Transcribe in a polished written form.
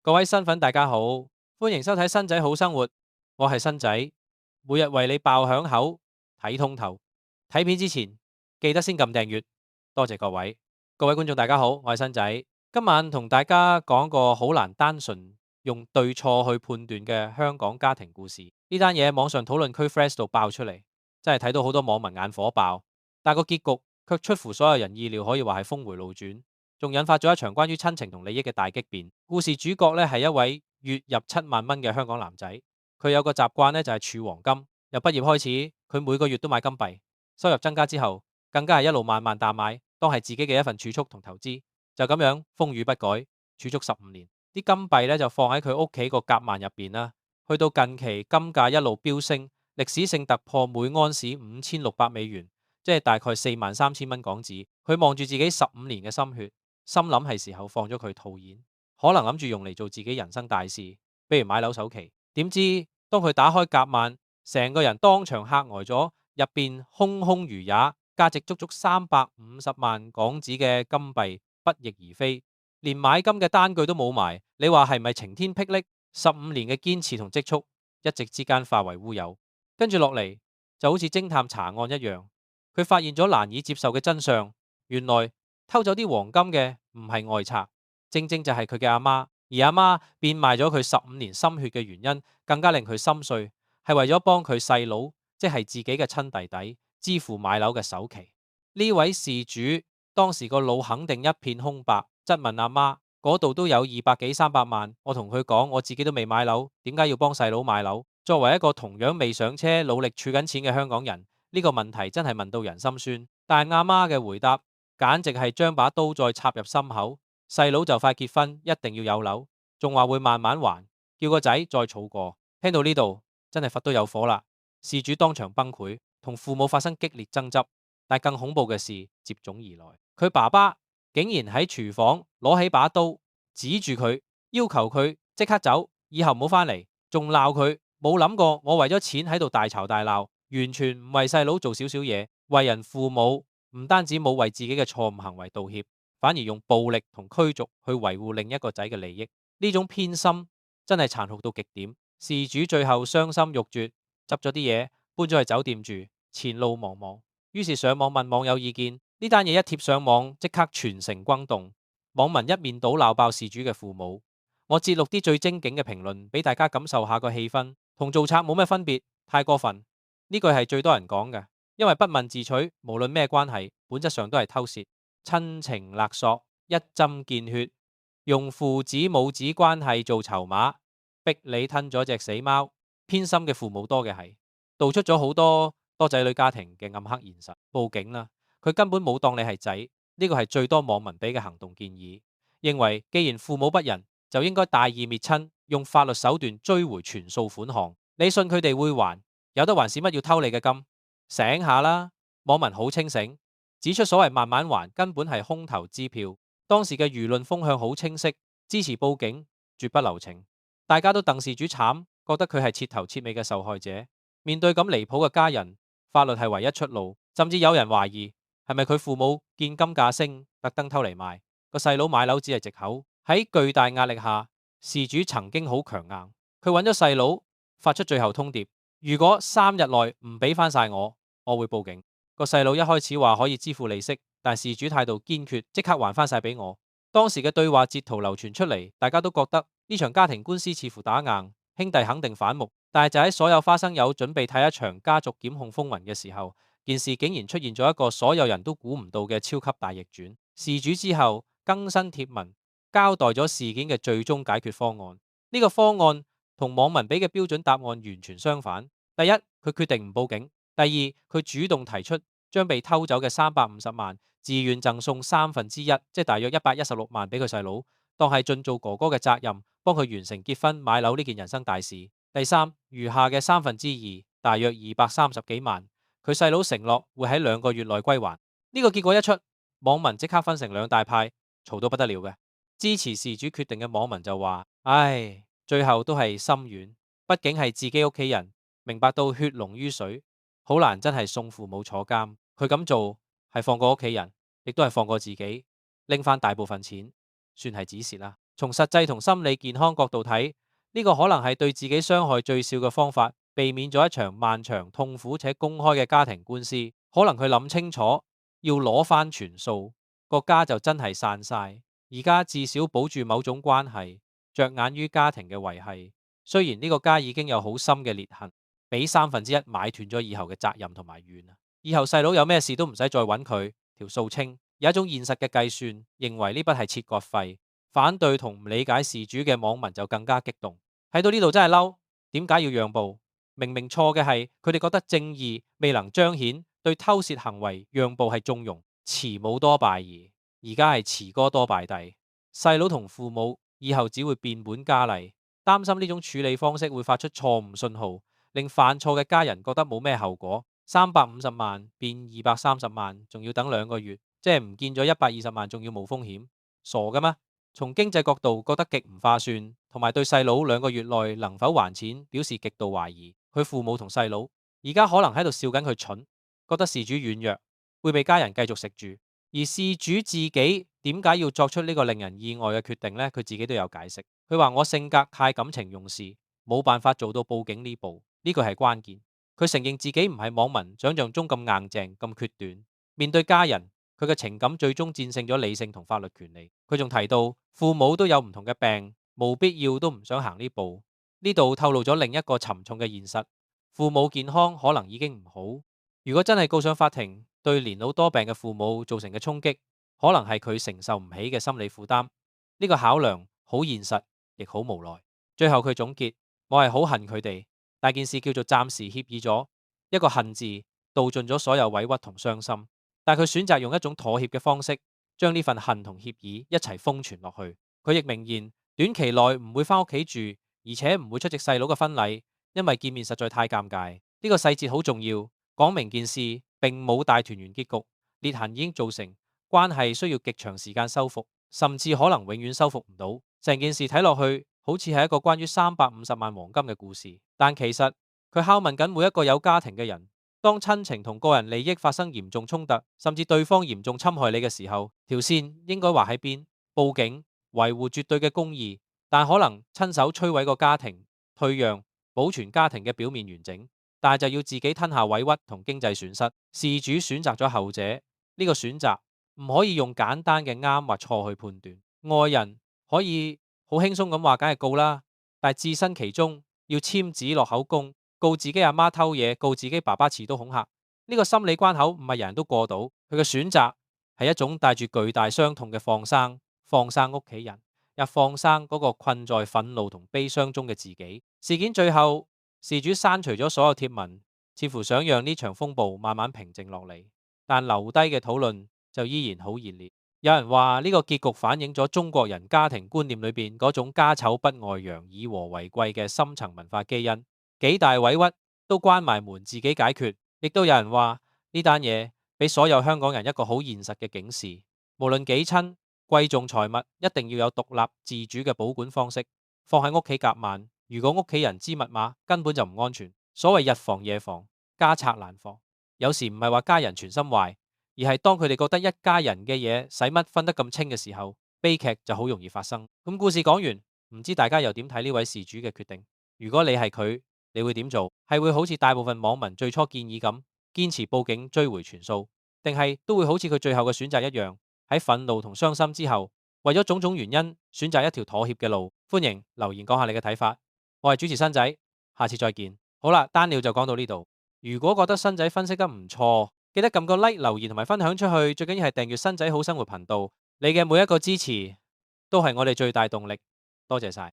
各位新粉大家好，歡迎收睇新仔好生活，我係新仔，每日為你爆響口，睇通透。睇片之前記得先撳訂閱，多謝各位。各位觀眾大家好，我係新仔，今晚同大家講個好難單純用對錯去判斷嘅香港家庭故事。呢單嘢網上討論區 Threads 度爆出嚟，真係睇到好多網民眼火爆，但個結局卻出乎所有人意料，可以話係峰回路轉。仲引發咗一場關於親情同利益嘅大激辯。故事主角咧係一位月入7萬蚊嘅香港男仔，佢有個習慣咧就係儲黃金。由畢業開始，佢每個月都買金幣，收入增加之後，更加係一路慢慢淡買，當係自己嘅一份儲蓄同投資。就咁樣風雨不改，儲蓄15年，啲金幣咧就放喺佢屋企個夾萬入邊啦。去到近期金價一路飆升，歷史性突破每安士5600美元，即係大概43000蚊港紙。佢望住自己15年嘅心血。心諗係時候放咗佢套現，可能諗住用嚟做自己人生大事，比如買樓首期。點知當佢打開夾萬，成個人當場嚇呆咗，入邊空空如也，價值足足350萬港紙嘅金幣不翼而飛，連買金嘅單據都冇埋。你話係咪晴天霹靂？15年嘅堅持同積蓄，一夕之間化為烏有。跟住落嚟就好似偵探查案一樣，佢發現咗難以接受嘅真相，原來偷走啲黃金嘅唔係外賊，正正就係佢嘅阿媽，而阿媽變賣咗佢15年心血嘅原因，更加令佢心碎，係為咗幫佢細佬，即係自己嘅親弟弟支付買樓嘅首期。呢位事主當時個腦肯定一片空白，質問阿媽嗰度都有200幾300萬，我同佢講我自己都未買樓，點解要幫細佬買樓？作為一個同樣未上車、努力儲緊錢嘅香港人，呢個問題真係問到人心酸。但係阿媽嘅回答簡直係將把刀再插入心口。細佬就快結婚，一定要有樓，仲話會慢慢還，叫個仔再儲過。聽到呢度真係佛都有火啦。事主當場崩潰，同父母發生激烈爭執。但更恐怖嘅事接踵而來，佢爸爸竟然喺廚房攞起把刀指住佢，要求佢即刻走，以後唔好返嚟，仲鬧佢冇諗過我為咗錢喺度大吵大鬧，完全唔為細佬做少少嘢。為人父母唔單止冇為自己嘅錯誤行為道歉，反而用暴力同驅逐去維護另一個仔嘅利益，呢種偏心真係殘酷到極點。事主最後傷心欲絕，執咗啲嘢搬咗去酒店住，前路茫茫。於是上網問網友意見，呢單嘢一貼上網，即刻全城轟動，網民一面倒鬧爆事主嘅父母。我節錄啲最精警嘅評論，俾大家感受下個氣氛，同做賊冇咩分別，太過分。呢句係最多人講嘅，因為不問自取，無論咩關係，本質上都係偷竊、親情勒索，一針見血，用父子母子關係做籌碼，逼你吞咗隻死貓。偏心嘅父母多嘅係，道出咗好多仔女家庭嘅暗黑現實。報警啦，佢根本冇當你係仔，呢個係最多網民俾嘅行動建議，認為既然父母不仁，就應該大義滅親，用法律手段追回全數款項。你信佢哋會還？有得還，使乜要偷你嘅金？醒下啦！網民好清醒，指出所謂慢慢還根本係空頭支票。當時嘅輿論風向好清晰，支持報警，絕不留情。大家都戥事主慘，覺得佢係徹頭徹尾嘅受害者。面對咁離譜嘅家人，法律係唯一出路。甚至有人懷疑係咪佢父母見金價升，特登偷嚟賣，個細佬買樓只係藉口。喺巨大壓力下，事主曾經好強硬，佢揾咗細佬發出最後通牒：如果3日內唔俾翻晒我會報警。個細佬一開始話可以支付利息，但事主態度堅決，即刻還翻晒俾我。當時嘅對話截圖流傳出嚟，大家都覺得呢場家庭官司似乎打硬，兄弟肯定反目。但係就喺所有花生友準備睇一場家族檢控風雲嘅時候，件事竟然出現咗一個所有人都估唔到嘅超級大逆轉。事主之後更新貼文，交代咗事件嘅最終解決方案。呢個方案同網民俾嘅標準答案完全相反。第一，佢決定唔報警；第二，佢主動提出將被偷走嘅350萬自願贈送1/3，即係大約116萬俾佢細佬，當係盡做哥哥嘅責任，幫佢完成結婚買樓呢件人生大事。第三，餘下嘅2/3，大約230幾萬，佢細佬承諾會喺2個月內歸還。呢個結果一出，網民即刻分成兩大派，嘈到不得了嘅。支持事主決定嘅網民就話：唉，最後都係心軟，畢竟係自己屋企人，明白到血濃於水，好難真係送父母坐監。佢咁做係放過屋企人，亦都係放過自己，拎翻大部分錢，算係止蝕啦。從實際同心理健康角度睇，呢個可能係對自己傷害最少嘅方法，避免咗一場漫長、痛苦且公開嘅家庭官司。可能佢諗清楚要攞翻全數，個家就真係散晒。而家至少保住某種關係，着眼於家庭嘅維繫。雖然呢個家已經有好深嘅裂痕，俾1/3買斷咗以後嘅責任同埋怨啊！以後細佬有咩事都唔使再揾佢，條數清。有一種現實嘅計算，認為呢筆係切割費。反對同唔理解事主嘅網民就更加激動。睇到呢度真係嬲，點解要讓步？明明錯嘅係佢哋覺得正義未能彰顯，對偷竊行為讓步係縱容，慈母多敗兒，而家係慈哥多敗弟。細佬同父母以後只會變本加厲，擔心呢種處理方式會發出錯誤信號，令犯錯嘅家人覺得冇咩後果。350萬變230萬，仲要等2個月，即係唔見咗120萬，仲要冇風險，傻噶咩？從經濟角度覺得極唔划算，同埋對細佬2個月內能否還錢表示極度懷疑。佢父母同細佬而家可能喺度笑緊佢蠢，覺得事主軟弱，會被家人繼續食住。而事主自己點解要作出呢個令人意外嘅決定呢？佢自己都有解釋。佢話我性格太感情用事，冇辦法做到報警呢步，呢個係關鍵。佢承認自己唔係網民想象中咁硬淨咁決斷，面對家人，佢嘅情感最終戰勝咗理性同法律權利。佢仲提到父母都有唔同嘅病，冇必要都唔想行呢步。呢度透露咗另一個沉重嘅現實，父母健康可能已經唔好。如果真係告上法庭，對年老多病嘅父母造成嘅衝擊，可能係佢承受唔起嘅心理負擔。呢個考量好現實，亦好無奈。最後佢總結：我係好恨佢哋，大件事叫做暫時協議咗，一個恨字道盡咗所有委屈同傷心。但佢選擇用一種妥協嘅方式，將呢份恨同協議一齊封存落去。佢亦明言短期內唔會返屋企住，而且唔會出席細佬嘅婚禮，因為見面實在太尷尬。呢個細節好重要，講明件事並冇大團圓結局，裂痕已經造成，關係需要極長時間修復，甚至可能永遠修復唔到。成件事睇落去好似係一個關於350萬黃金嘅故事，但其實佢拷問緊每一個有家庭嘅人。當親情同個人利益發生嚴重衝突，甚至對方嚴重侵害你嘅時候，條線應該畫喺邊？報警維護絕對嘅公義，但可能親手摧毀個家庭，退讓保存家庭嘅表面完整，但係就要自己吞下委屈同經濟損失。事主選擇咗後者，呢個選擇唔可以用簡單嘅啱或錯去判斷。外人可以好輕鬆咁話，梗係告啦，但係置身其中要簽紙落口供。告自己阿媽偷嘢，告自己爸爸持刀恐嚇，呢個心理關口唔係人人都過到。佢嘅選擇係一種帶住巨大傷痛嘅放生，放生屋企人，又放生嗰個困在憤怒同悲傷中嘅自己。事件最後，事主刪除咗所有貼文，似乎想讓呢場風暴慢慢平靜落嚟，但留低嘅討論就依然好熱烈。有人話呢個結局反映咗中國人家庭觀念裏邊嗰種家醜不外揚、以和為貴嘅深層文化基因。幾大委屈都關埋門自己解決，亦都有人話呢單嘢俾所有香港人一個好現實嘅警示：無論幾親貴重財物，一定要有獨立自主嘅保管方式，放喺屋企夾萬。如果屋企人知密碼，根本就唔安全。所謂日防夜防，家賊難防。有時唔係話家人全心壞，而係當佢哋覺得一家人嘅嘢使乜分得咁清嘅時候，悲劇就好容易發生。咁故事講完，唔知大家又點睇呢位事主嘅決定？如果你係佢，你會點做？係會好似大部分網民最初建議咁，堅持報警追回全數，定係都會好似佢最後嘅選擇一樣，喺憤怒同傷心之後，為咗種種原因選擇一條妥協嘅路？歡迎留言講下你嘅睇法。我係主持新仔，下次再見。好啦，單料就講到呢度。如果覺得新仔分析得唔錯，記得撳個 like、留言同埋分享出去。最緊要係訂閱新仔好生活頻道。你嘅每一個支持都係我哋最大動力。多謝晒。